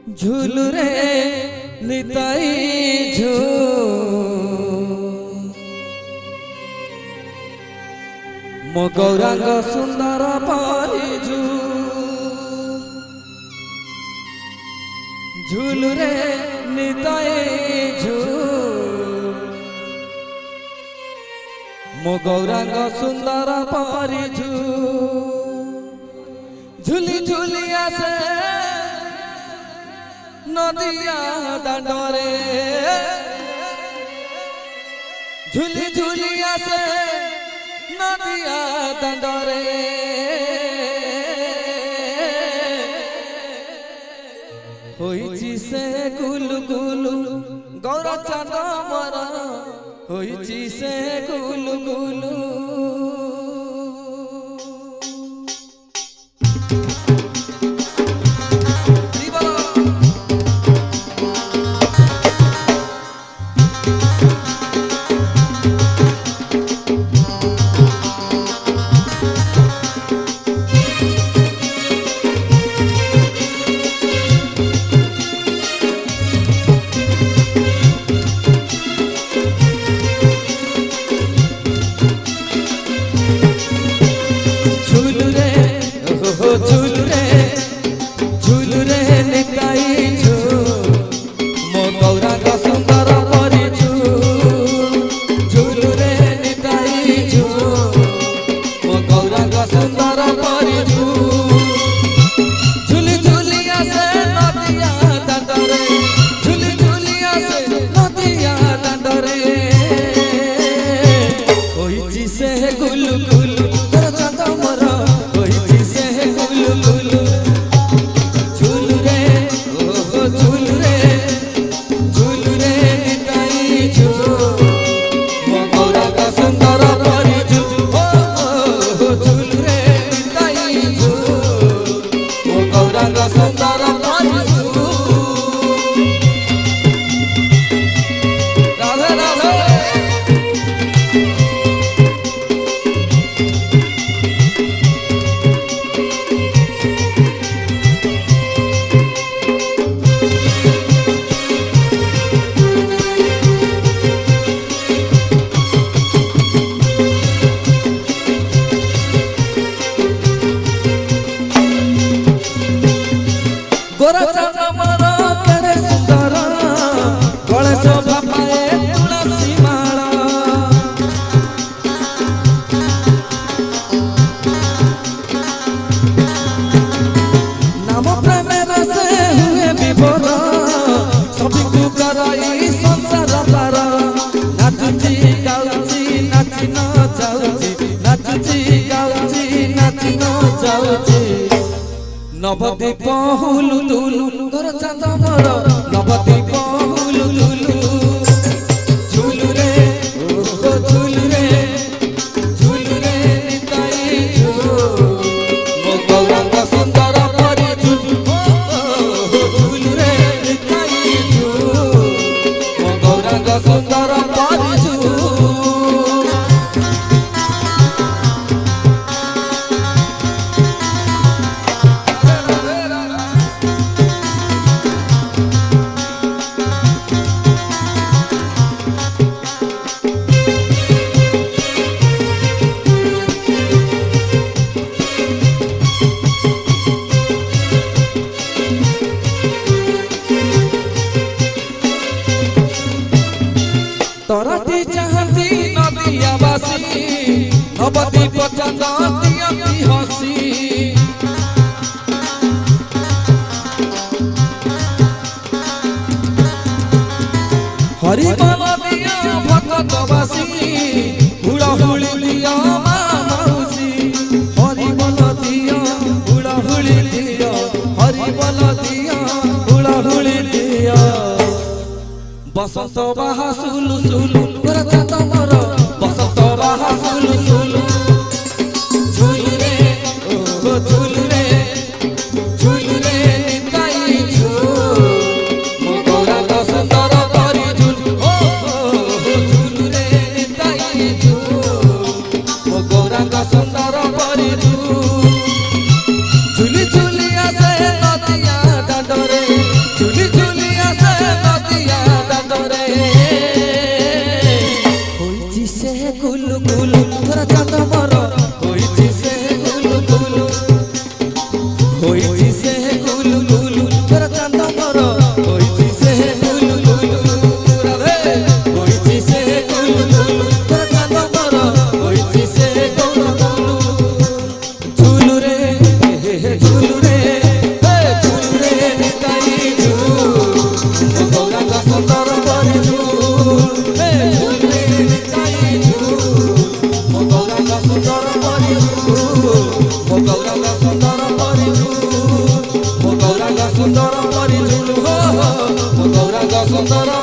झूलू रे निताई मो गौरांग सुंदर परिझू झूलू रे निताई मो गौरांग सुंदर परिझू झूली झूलिया से नदिया दांडरे झूली झूलिया से नदिया दांडरे होइची से गुलु गुलु गौरा चांद मरा होइची से गुलु गुलु झूलू रे निताई झू मो गौरांग सुंदर परिझू झूलू रे निताई झू मो गौरांग सुंदर परिझू झूली झूलिया से नदिया दांडरे झूली झूलिया से नदिया दांडरे होइची से गुलु गुलु तोर चांद मोर होइची से गुलु गुलु झूलू रे निताई झू मो गौरांग सुंदर परिझू झूलू रे निताई झू मो गौरांग सुंदर परिझू राधे राधे गोरा चांद मोर केरे सुंदर गले शोभा पाए तुलसी माला नाम प्रेम रसे हुए विभोर सभी को कराई संसार पार नाचुची गाउची नाची न जाउची नाचुची गाउची नाची न जाउची नवदीप हुलु तुलु तोर चांद मोर नवदीप हुलु तुलु झूलू रे निताई झू मो गौरांग सुंदर परिझू झूलू रे निताई झू मो गौरांग सुंदर परिझू तोराटी चाहती नदिया बासी नवदीप चांद दियती हसी हरि बल दिया भगत बासी हुड़ा हुड़ी दिया माउसी हरि बल दिया हुड़ा हुड़ी दिया हरि बल दिया हुड़ा हुड़ी दिया बसंत बाहा सुलु सुलु तोर चांद मोर बसंत बाहा सुलु सुलु झूलू रे निताई झू मो गौरांग सुंदर परिझू झूलू रे निताई झू मो गौरांग सुंदर परिझू झूली झूलिया से नदिया दांडरे होइछि से गुलु गुलु तोर चांद मोर होइछि से गुलु गुलु राधे होइछि से गुलु गुलु तोर चांद मोर होइछि से गुलु गुलु झुलु रे हे झुलु रे निताई झुलु गौरांग सुंदर परि झुलु हे झुलु रे निताई झुलु गौरांग सुंदर परि झुलु गौरांग सुंदर परि झुलु गौरांग सुंदर परि झुलु हो गौरांग सुंदर